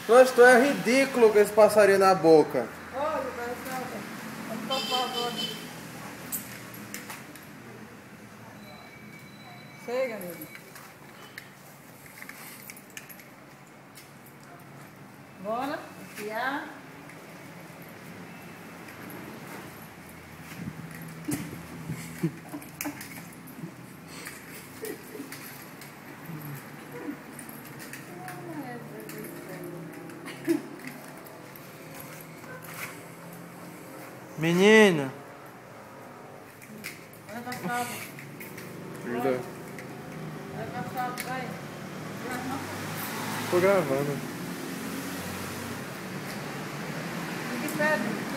Nossa, tu é ridículo com esse passarinho na boca. Olha, vai salta. Vamos topar agora. Chega, amigo. Bora, enfiar. Menina. Vai pra salta. Vai. Vai pra salta, vai. Tô gravando. Fique perto.